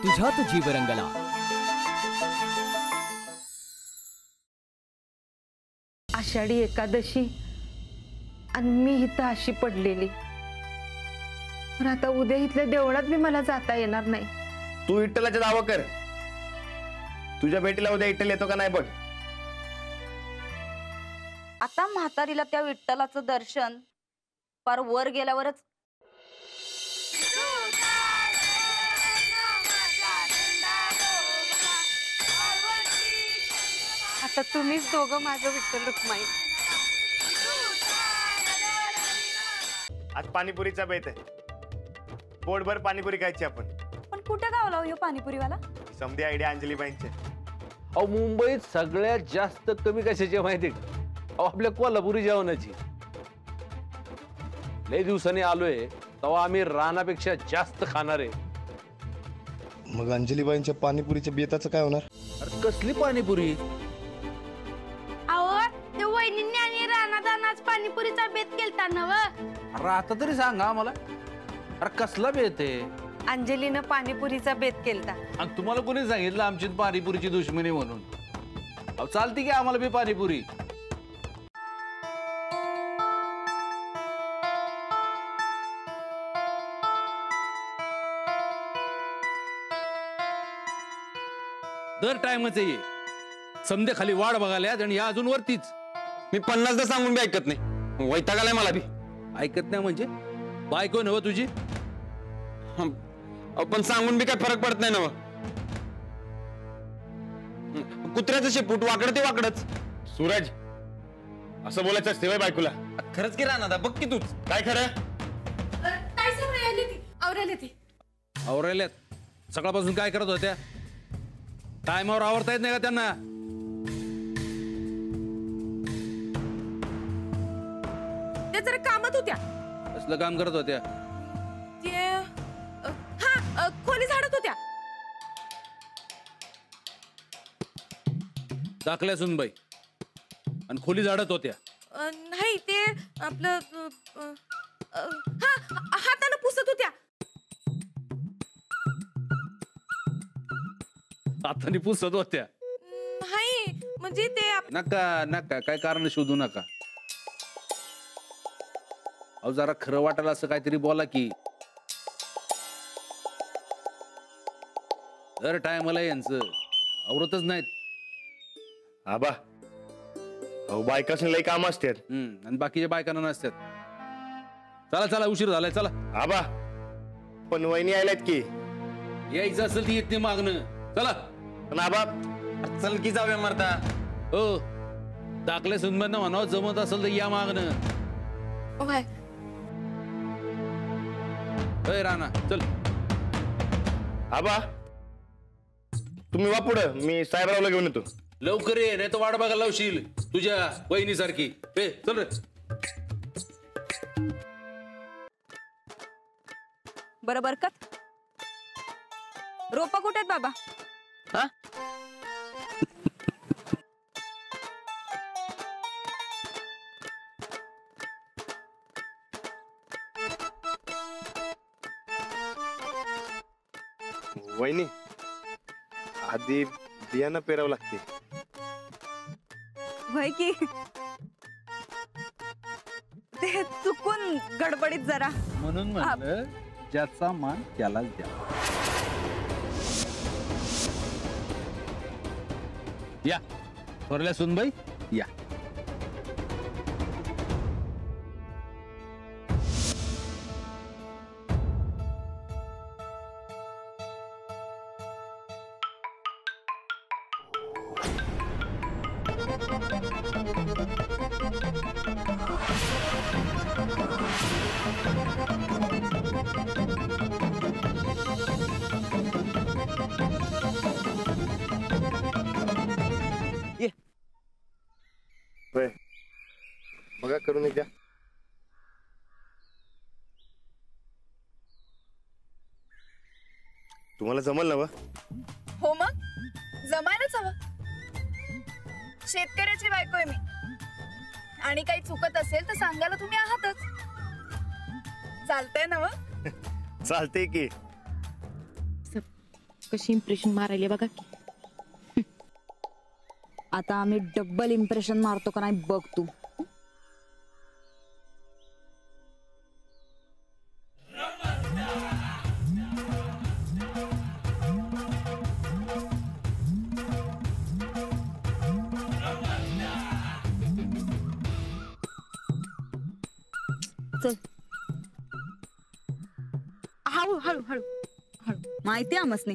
तुझ्यात जीव रंगला। आषाढी एकादशी आणि मी इथं अशी पडलेली, पण आता उद्या इथल्या देवळात बी मला जाता येणार नाही। तू विठ्ठलाचा दावा कर, तुझ्या भेटीला उद्या विठ्ठल येतो का नाही बघ। आता म्हातारीला त्या विठ्ठलाचं दर्शन पार वर गेल्यावरच आता तुम्हीच दोघं माझं विठ्ठल रुक्माई। आज पाणीपुरीचा बेत आहे, पोटभर पाणीपुरी खायची आपण। पण कुठे गावला हो पाणीपुरीवाला? समधी आयडिया अंजलीबाईंचे। अहो मुंबईत सगळ्यात जास्त कमी कशाची माहिती का? अहो आपल्या कोल्हापुरी जेवणाची। लय दिवसांनी आलोय तेव्हा आम्ही रानापेक्षा जास्त खाणार आहे। मग अंजलीबाईंच्या पाणीपुरीच्या बेताचं काय होणार? अरे कसली पाणीपुरी? अहो ते वहिनींनी आणि रानादानाच पाणीपुरीचा बेत केलता नव। अरे आता तरी सांगा आम्हाला, अरे कसला बेत आहे? अंजलीनं पाणीपुरीचा बेत केलता। आणि तुम्हाला कोणी सांगितलं आमची पाणीपुरीची दुश्मनी म्हणून? अहो चालती की आम्हाला बी पाणीपुरी। दर टाइमच ये समजे खाली वाढ बघायला आणि या अजून वरतीच। मी 50दा सांगून बी ऐकत नाही, वैताग आलाय मला बी। ऐकत नाही म्हणजे? बायको नव तुझी? पण सांगून बी काय फरक पडत नाही ना। कुत्र्याचं शेपूट वाकडं ते वाकडच। सूरज असं बोलायचं असते बायकोला? खरंच की राहणार बघ की तूच काय खरं? काय सांगायला ती आवरायला ती आवरायल्यात? सकाळपासून काय करत होत्या? टायमावर आवरता येत नाही का त्यांना? त्या जरा कामात होत्या। कसलं काम करत होत्या? ते हा खोली झाडत होत्या। दाखल्या सुनबाई आणि खोली झाडत होत्या? नाही ते आपलं हा हाताने पुसत होत्या। हाताने पुसत होत्या? नाही म्हणजे ते नका नका काय कारण शोधू नका। अहो जरा खरं वाटायला असं काहीतरी बोला की। दर टायमाला यांचं आवरतच नाहीत। आबा अहो बायकासनी लई काम असतात आणि बाकीच्या बायकांना नसतात। चला चला उशीर झालाय चला। आबा पण वहिनी आल्यात की? यायचं असेल ती येत नाही मागणं, चला। पण आबा चल की जाऊया मरता। हो दाखले सुनबाईंना म्हणावं जमत असेल तर या मागणं। राणा चल। आबा तुम्ही वा पुढं, मी साहेबरावला घेऊन येतो। लवकर ये नाही तर वाट बघायला लावशील तुझ्या वहिनीसारखी। चल रे। बरं बरकत रोपा कुठे आहेत बाबा? हा वहिनी आधी बियाणं पेरावं लागते। वय की ते चुकून गडबडीत जरा म्हणून म्हणलं ज्याचा मान त्यालाच द्या। या थोरल्या सुनबाई या। बघा करून एकदा। तुम्हाला जमल ना? हो मग जमायलाच हवं। शेतकऱ्याची बायको आहे मी, आणि काही चुकत असेल तर सांगायला तुम्ही आहातच। चालतंय ना? चालते की। कशी इम्प्रेशन मारायली बघा की. आता आम्ही डबल इम्प्रेशन मारतो का नाही बघ तू. चल हळू हळू हळू हळू. माहिती आमसने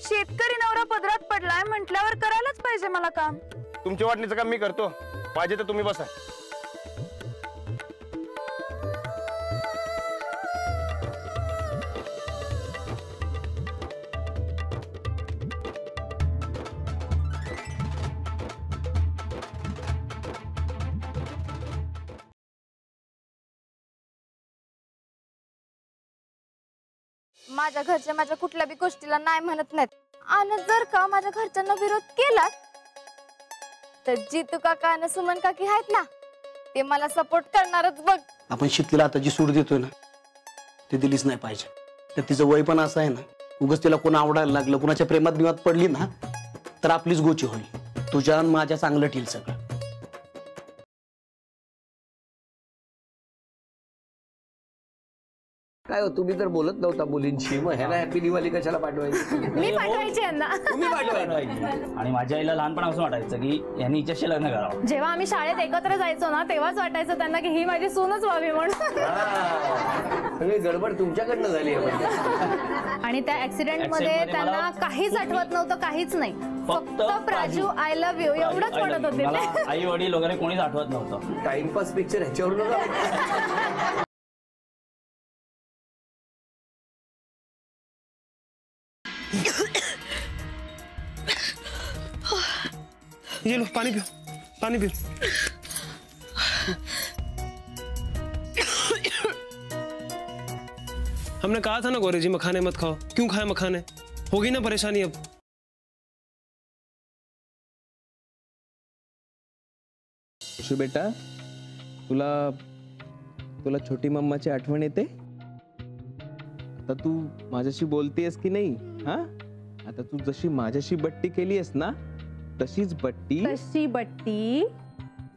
शेतकरी नवरा पदरात पडलाय म्हटल्यावर करायलाच पाहिजे मला काम. तुमच्या वाटणीचं काम मी करतो, पाहिजे तर तुम्ही बसा. माझ्या घरचे माझ्या कुठल्या बी गोष्टीला नाही म्हणत नाहीत. आणि जर का माझ्या घरच्यांना विरोध केला तर जितू काका आणि सुमन काकी आहेत ना ते मला सपोर्ट करणारच बघ. आपण शीतलीला आता जी सूट देतोय ना ते दिलीच नाही पाहिजे. तर तिचं वय पण असं आहे ना, उगाच तिला कोण आवडायला लागलं, कुणाच्या प्रेमात बिमात पडली ना तर आपलीच गोची होईल. तुझ्या आणि माझ्या चांगलं ठेल सगळं. काय हो, तुम्ही तर बोलत नव्हता मुलींशी, मग ह्याला हॅपी दिवाळी कशाला पाठवायची? मी पाठवायची यांना. तुम्ही पाठवायची. आणि माझ्या आईला लहानपणापासून वाटायचं की यांनी हिच्याशी लग्न करावं. जेव्हा आम्ही शाळेत एकत्र जायचो ना तेव्हाच वाटायचं त्यांना की ही माझी सूनच व्हावी म्हणून. सगळी गडबड तुमच्याकडनं झाली आहे. आणि त्या ऍक्सिडेंट मध्ये त्यांना काहीच आठवत नव्हतं, काहीच नाही. फक्त प्राजू आय लव्ह यू एवढंच म्हणत होते. मला आई वडील वगैरे कोणीच आठवत नव्हतं. टाइमपास पिक्चर ह्याच्यावर ये लो पानी पियो, पानी पियो. हमने कहा था ना गौरी जी मखाने मत खाओ. क्यों खाए मखाने? होगी ना परेशानी अब. बेटा तुला तुला छोटी मम्माची आठवण येते? आता तू माझ्याशी बोलतेस की नाही? हा, आता तू जशी माझ्याशी बट्टी केलीस ना तशीच बट्टी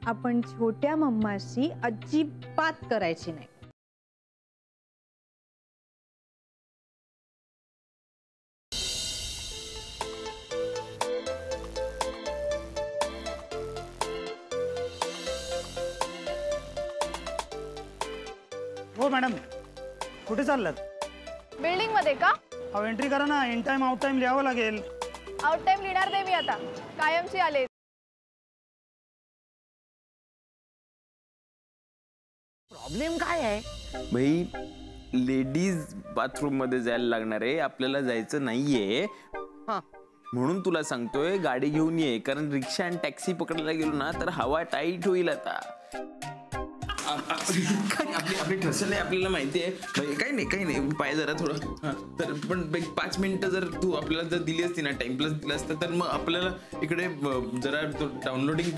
आपण छोट्या मम्माशी अजिबात करायची नाही. हो मॅडम, कुठे चाललात? बिल्डिंग मध्ये का? अहो एंट्री करा ना. इन टाइम आउट टाइम लिहावं लागेल. आउट टाइम लिहिणार नाही मी आता, कायमची आले. प्रॉब्लेम काय आहे भाई? लेडीज बाथरूम मध्ये जायला लागणार आहे, आपल्याला जायचं नाहीये. म्हणून तुला सांगतोय गाडी घेऊन ये, कारण रिक्षा आणि टॅक्सी पकडायला गेलो ना तर हवा टाईट होईल. आता आपली ठसल आहे, आपल्याला माहिती आहे. काही नाही पाय जरा थोडं. तर पण 5 मिनिटं जर तू आपल्याला जर दिली असती ना, टाइम प्लस दिला असता तर मग आपल्याला इकडे जरा डाउनलोडिंग